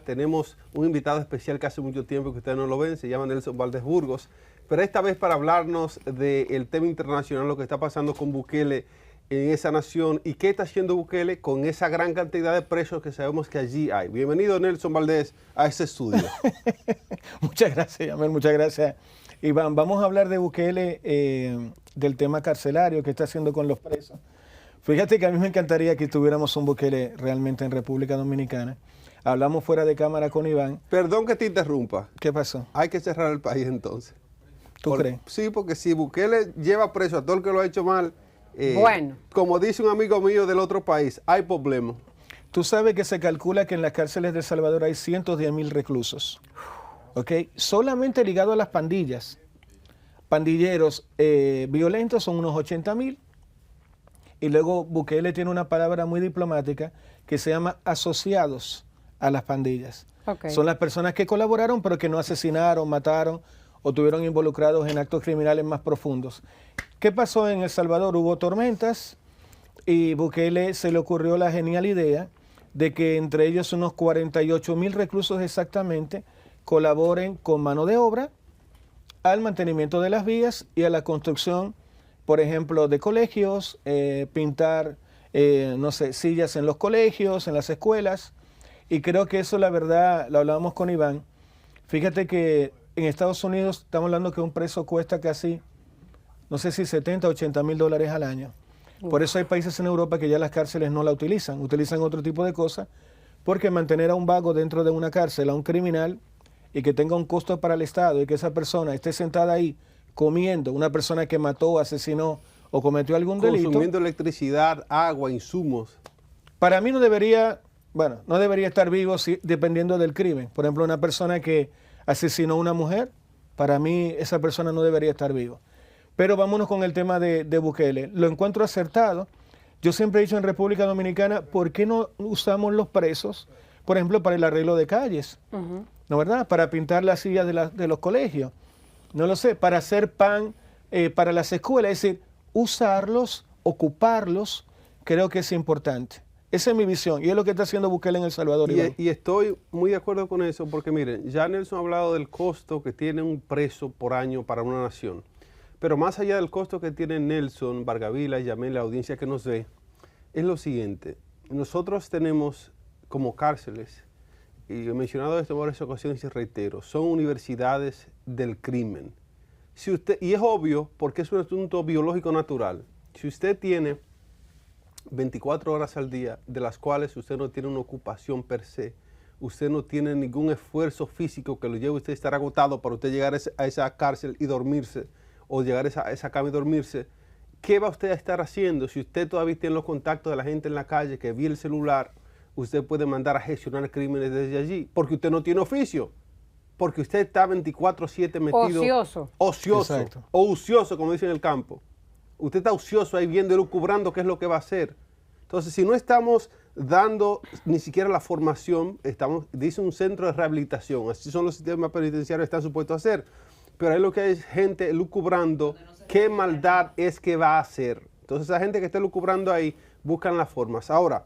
tenemos un invitado especial que hace mucho tiempo que ustedes no lo ven, se llama Nelson Valdés Burgos, pero esta vez para hablarnos del tema internacional, lo que está pasando con Bukele en esa nación y qué está haciendo Bukele con esa gran cantidad de presos que sabemos que allí hay. Bienvenido, Nelson Valdés, a este estudio. Muchas gracias, Yamel, muchas gracias. Iván, vamos a hablar de Bukele, del tema carcelario que está haciendo con los presos. Fíjate que a mí me encantaría que tuviéramos un Bukele realmente en República Dominicana. Hablamos fuera de cámara con Iván. Perdón que te interrumpa. ¿Qué pasó? Hay que cerrar el país entonces. ¿Tú crees? Sí, porque si Bukele lleva preso a todo el que lo ha hecho mal, bueno, como dice un amigo mío del otro país, hay problemas. Tú sabes que se calcula que en las cárceles de El Salvador hay 110.000 reclusos. ¿Ok? Solamente ligado a las pandillas. Pandilleros violentos son unos 80.000. Y luego Bukele tiene una palabra muy diplomática que se llama asociados a las pandillas. okay. Son las personas que colaboraron pero que no asesinaron, mataron o estuvieron involucrados en actos criminales más profundos. ¿Qué pasó en El Salvador? Hubo tormentas y Bukele se le ocurrió la genial idea de que entre ellos unos 48.000 reclusos exactamente colaboren con mano de obra al mantenimiento de las vías y a la construcción, por ejemplo, de colegios, pintar, no sé, sillas en los colegios, en las escuelas. Y creo que eso, la verdad, lo hablábamos con Iván. Fíjate que en Estados Unidos estamos hablando que un preso cuesta casi, no sé si 70 o 80 mil dólares al año. Por eso hay países en Europa que ya las cárceles no la utilizan otro tipo de cosas, porque mantener a un vago dentro de una cárcel, a un criminal, y que tenga un costo para el Estado, y que esa persona esté sentada ahí comiendo, una persona que mató, asesinó o cometió algún delito. Consumiendo electricidad, agua, insumos. Para mí no debería, bueno, no debería estar vivo dependiendo del crimen. Por ejemplo, una persona que asesinó a una mujer, para mí esa persona no debería estar vivo. Pero vámonos con el tema de Bukele. Lo encuentro acertado. Yo siempre he dicho en República Dominicana, ¿por qué no usamos los presos, por ejemplo, para el arreglo de calles? ¿No, verdad? Para pintar las sillas de los colegios. No lo sé, para hacer pan para las escuelas. Es decir, usarlos, ocuparlos, creo que es importante. Esa es mi visión y es lo que está haciendo Bukele en El Salvador. Y estoy muy de acuerdo con eso porque miren, ya Nelson ha hablado del costo que tiene un preso por año para una nación. Pero más allá del costo que tiene Nelson, Vargavila, Yamel, la audiencia que nos ve, es lo siguiente. Nosotros tenemos como cárceles, y he mencionado esto en varias ocasiones y reitero, son universidades del crimen. Si usted, y es obvio porque es un asunto biológico natural. Si usted tiene 24 horas al día, de las cuales usted no tiene una ocupación per se, usted no tiene ningún esfuerzo físico que lo lleve a usted a estar agotado para usted llegar a esa cárcel y dormirse, o llegar a esa cama y dormirse, ¿qué va usted a estar haciendo? Si usted todavía tiene los contactos de la gente en la calle, que vía el celular, usted puede mandar a gestionar crímenes desde allí, porque usted no tiene oficio, porque usted está 24/7 metido. Ocioso. Ocioso. Exacto. O ocioso, como dicen en el campo. Usted está ocioso ahí viendo y lucubrando qué es lo que va a hacer. Entonces, si no estamos dando ni siquiera la formación, dice un centro de rehabilitación, así son los sistemas penitenciarios que están supuestos a hacer. Pero ahí lo que hay es gente lucubrando qué maldad es que va a hacer. Entonces, esa gente que esté lucubrando ahí, buscan las formas. Ahora,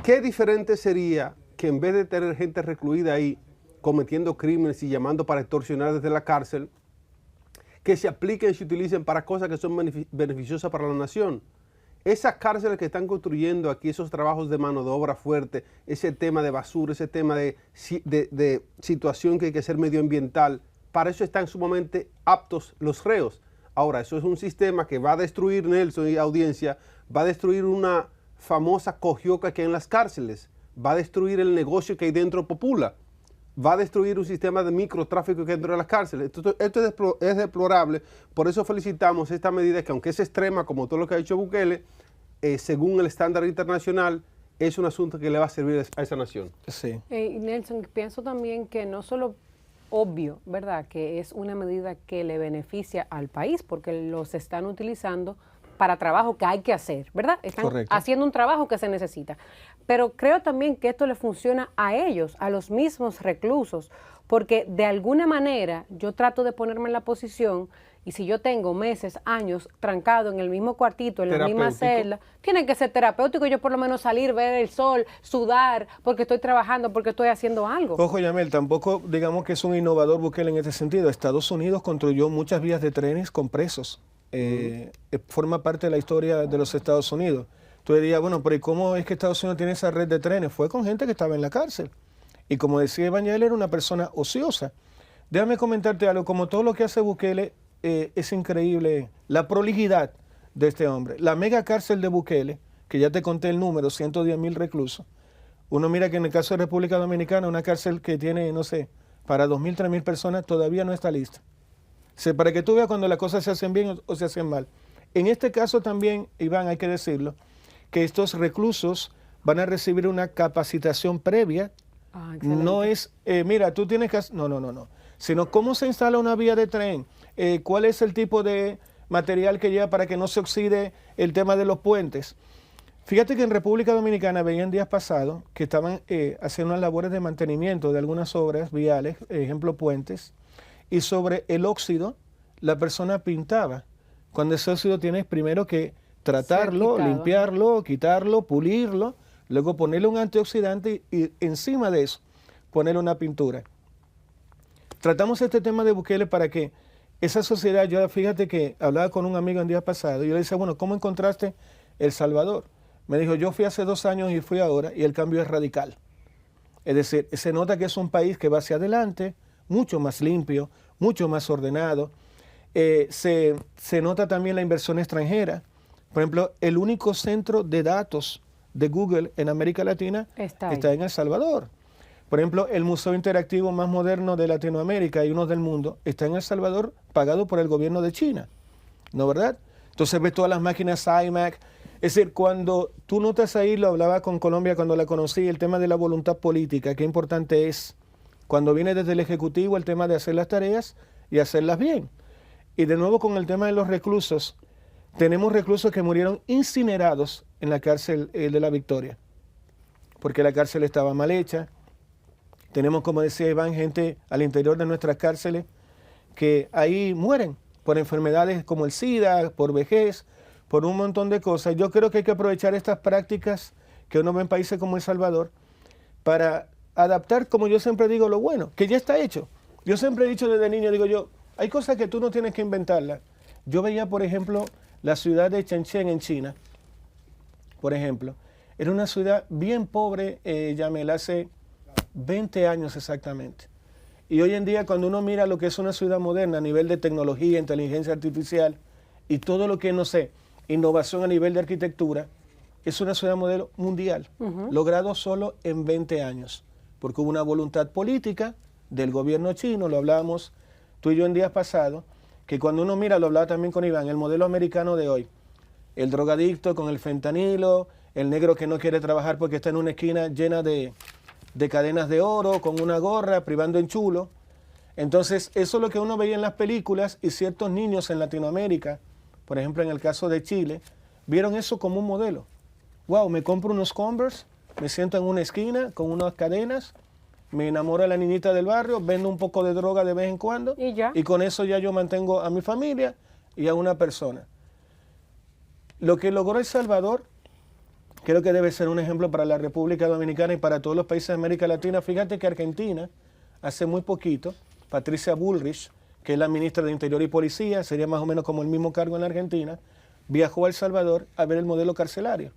¿qué diferente sería que en vez de tener gente recluida ahí, cometiendo crímenes y llamando para extorsionar desde la cárcel, que se apliquen y se utilicen para cosas que son beneficiosas para la nación? Esas cárceles que están construyendo aquí, esos trabajos de mano de obra fuerte, ese tema de basura, ese tema de situación que hay que ser medioambiental, para eso están sumamente aptos los reos. Ahora, eso es un sistema que va a destruir, Nelson y audiencia, va a destruir una famosa cogioca que hay en las cárceles, va a destruir el negocio que hay dentro Popula, va a destruir un sistema de microtráfico que hay dentro de las cárceles. Esto es deplorable, por eso felicitamos esta medida que, aunque es extrema, como todo lo que ha hecho Bukele, según el estándar internacional, es un asunto que le va a servir a esa nación. Sí. Nelson, pienso también que no solo obvio, ¿verdad?, que es una medida que le beneficia al país porque los están utilizando para trabajo que hay que hacer, ¿verdad? Están Correcto. haciendo un trabajo que se necesita. Pero creo también que esto le funciona a ellos, a los mismos reclusos, porque de alguna manera yo trato de ponerme en la posición Y si yo tengo meses, años trancado en el mismo cuartito, en la misma celda, tiene que ser terapéutico. Yo por lo menos salir, ver el sol, sudar, porque estoy trabajando, porque estoy haciendo algo. Ojo, Yamel, tampoco digamos que es un innovador Bukele en este sentido. Estados Unidos construyó muchas vías de trenes con presos. Forma parte de la historia de los Estados Unidos. Tú dirías, bueno, pero ¿y cómo es que Estados Unidos tiene esa red de trenes? Fue con gente que estaba en la cárcel. Y como decía Evangel, era una persona ociosa. Déjame comentarte algo, como todo lo que hace Bukele, es increíble la prolijidad de este hombre. La mega cárcel de Bukele, que ya te conté el número, 110.000 reclusos. Uno mira que en el caso de República Dominicana, una cárcel que tiene, no sé, para 2.000, 3.000 personas, todavía no está lista. O sea, para que tú veas cuando las cosas se hacen bien o se hacen mal. En este caso también, Iván, hay que decirlo, que estos reclusos van a recibir una capacitación previa. No es, mira, tú tienes que... No. Sino cómo se instala una vía de tren, cuál es el tipo de material que lleva para que no se oxide el tema de los puentes. Fíjate que en República Dominicana veían días pasados que estaban haciendo unas labores de mantenimiento de algunas obras viales, ejemplo puentes, y sobre el óxido la persona pintaba. Cuando ese óxido tienes primero que tratarlo, limpiarlo, quitarlo, pulirlo, luego ponerle un antioxidante y encima de eso ponerle una pintura. Tratamos este tema de Bukele para que esa sociedad, yo fíjate que hablaba con un amigo el día pasado y yo le decía, bueno, ¿cómo encontraste El Salvador? Me dijo, yo fui hace 2 años y fui ahora y el cambio es radical. Es decir, se nota que es un país que va hacia adelante, mucho más limpio, mucho más ordenado. Se nota también la inversión extranjera. Por ejemplo, el único centro de datos de Google en América Latina está en El Salvador. Por ejemplo, el museo interactivo más moderno de Latinoamérica y uno del mundo está en El Salvador, pagado por el gobierno de China, ¿no verdad? Entonces ves todas las máquinas iMac. Es decir, cuando tú notas ahí, lo hablaba con Colombia cuando la conocí, el tema de la voluntad política, qué importante es cuando viene desde el Ejecutivo el tema de hacer las tareas y hacerlas bien. Y de nuevo con el tema de los reclusos, tenemos reclusos que murieron incinerados en la cárcel de La Victoria, porque la cárcel estaba mal hecha. Tenemos, como decía Iván, gente al interior de nuestras cárceles que ahí mueren por enfermedades como el SIDA, por vejez, por un montón de cosas. Yo creo que hay que aprovechar estas prácticas que uno ve en países como El Salvador para adaptar, como yo siempre digo, lo bueno, que ya está hecho. Yo siempre he dicho desde niño, digo yo, hay cosas que tú no tienes que inventarlas. Yo veía, por ejemplo, la ciudad de Shenzhen en China, por ejemplo. Era una ciudad bien pobre, Yamel, hace 20 años exactamente. Y hoy en día cuando uno mira lo que es una ciudad moderna a nivel de tecnología, inteligencia artificial y todo lo que, no sé, innovación a nivel de arquitectura, es una ciudad modelo mundial, logrado solo en 20 años, porque hubo una voluntad política del gobierno chino, lo hablábamos tú y yo en días pasados, que cuando uno mira, lo hablaba también con Iván, el modelo americano de hoy, el drogadicto con el fentanilo, el negro que no quiere trabajar porque está en una esquina llena de cadenas de oro, con una gorra, privando en chulo. Entonces, eso es lo que uno veía en las películas y ciertos niños en Latinoamérica, por ejemplo, en el caso de Chile, vieron eso como un modelo. Wow, me compro unos Converse, me siento en una esquina con unas cadenas, me enamoro de la niñita del barrio, vendo un poco de droga de vez en cuando y con eso ya yo mantengo a mi familia y a una persona. Lo que logró El Salvador, creo que debe ser un ejemplo para la República Dominicana y para todos los países de América Latina. Fíjate que Argentina, hace muy poquito, Patricia Bullrich, que es la ministra de Interior y Policía, sería más o menos como el mismo cargo en la Argentina, viajó a El Salvador a ver el modelo carcelario,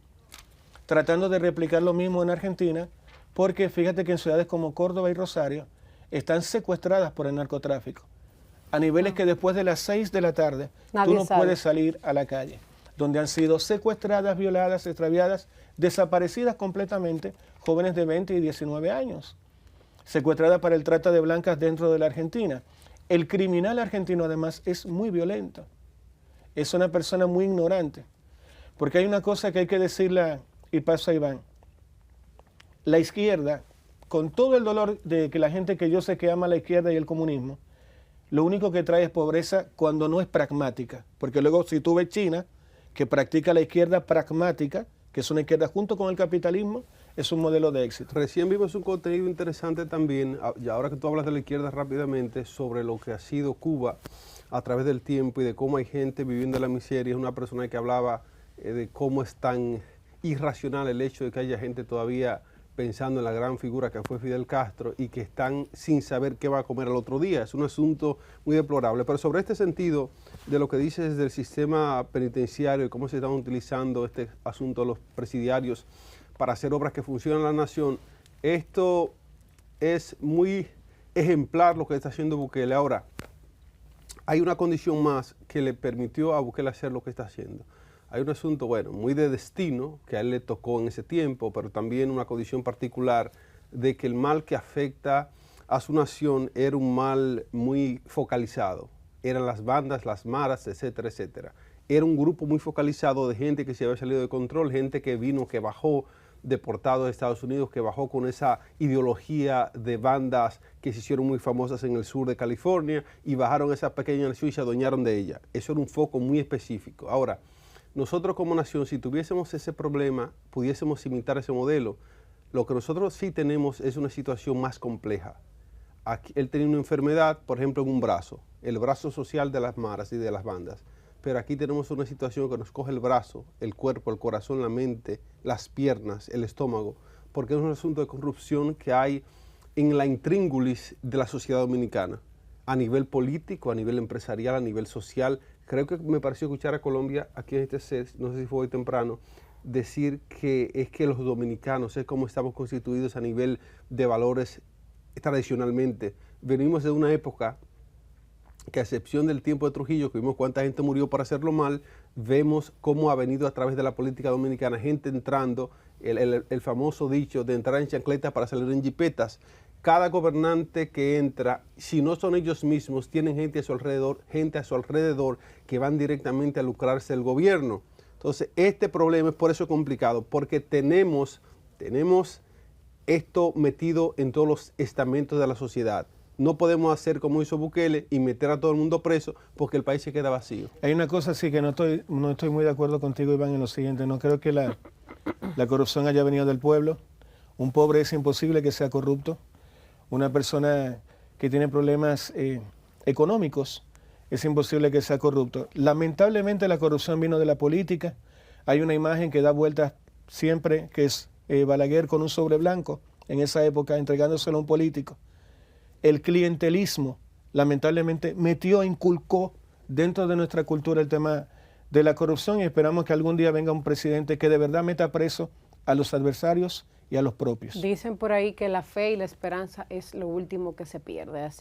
tratando de replicar lo mismo en Argentina, porque fíjate que en ciudades como Córdoba y Rosario están secuestradas por el narcotráfico, a niveles que después de las 6 de la tarde tú no puedes salir a la calle, donde han sido secuestradas, violadas, extraviadas, desaparecidas completamente, jóvenes de 20 y 19 años, secuestradas para el trata de blancas dentro de la Argentina. El criminal argentino además es muy violento, es una persona muy ignorante, porque hay una cosa que hay que decirle, y paso a Iván, la izquierda, con todo el dolor de que la gente que yo sé que ama la izquierda y el comunismo, lo único que trae es pobreza cuando no es pragmática, porque luego si tú ves China, que practica la izquierda pragmática, que es una izquierda junto con el capitalismo, es un modelo de éxito. Recién vimos un contenido interesante también, y ahora que tú hablas de la izquierda rápidamente, sobre lo que ha sido Cuba a través del tiempo y de cómo hay gente viviendo en la miseria. Es una persona que hablaba de cómo es tan irracional el hecho de que haya gente todavía pensando en la gran figura que fue Fidel Castro y que están sin saber qué va a comer al otro día. Es un asunto muy deplorable. Pero sobre este sentido de lo que dices del sistema penitenciario y cómo se están utilizando este asunto de los presidiarios para hacer obras que funcionan en la nación, esto es muy ejemplar lo que está haciendo Bukele. Ahora, hay una condición más que le permitió a Bukele hacer lo que está haciendo. Hay un asunto, bueno, muy de destino, que a él le tocó en ese tiempo, pero también una condición particular de que el mal que afecta a su nación era un mal muy focalizado. Eran las bandas, las maras, etcétera, etcétera. Era un grupo muy focalizado de gente que se había salido de control, gente que vino, que bajó deportado de Estados Unidos, que bajó con esa ideología de bandas que se hicieron muy famosas en el sur de California y bajaron esa pequeña nación y se adueñaron de ella. Eso era un foco muy específico. Ahora, nosotros como nación, si tuviésemos ese problema, pudiésemos imitar ese modelo. Lo que nosotros sí tenemos es una situación más compleja. Aquí, él tenía una enfermedad, por ejemplo, en un brazo, el brazo social de las maras y de las bandas. Pero aquí tenemos una situación que nos coge el brazo, el cuerpo, el corazón, la mente, las piernas, el estómago, porque es un asunto de corrupción que hay en la intríngulis de la sociedad dominicana, a nivel político, a nivel empresarial, a nivel social. Creo que me pareció escuchar a Colombia, aquí en este set, no sé si fue hoy temprano, decir que es que los dominicanos, es como estamos constituidos a nivel de valores tradicionalmente. Venimos de una época que a excepción del tiempo de Trujillo, que vimos cuánta gente murió por hacerlo mal, vemos cómo ha venido a través de la política dominicana gente entrando, el famoso dicho de entrar en chancletas para salir en jipetas. Cada gobernante que entra, si no son ellos mismos, tienen gente a su alrededor que van directamente a lucrarse el gobierno. Entonces, este problema es por eso complicado, porque tenemos esto metido en todos los estamentos de la sociedad. No podemos hacer como hizo Bukele y meter a todo el mundo preso porque el país se queda vacío. Hay una cosa sí que no estoy muy de acuerdo contigo, Iván, en lo siguiente. No creo que la corrupción haya venido del pueblo. Un pobre es imposible que sea corrupto. Una persona que tiene problemas económicos es imposible que sea corrupto. Lamentablemente la corrupción vino de la política. Hay una imagen que da vueltas siempre, que es Balaguer con un sobre blanco, en esa época entregándoselo a un político. El clientelismo, lamentablemente, inculcó dentro de nuestra cultura el tema de la corrupción y esperamos que algún día venga un presidente que de verdad meta preso a los adversarios y a los propios. Dicen por ahí que la fe y la esperanza es lo último que se pierde. Así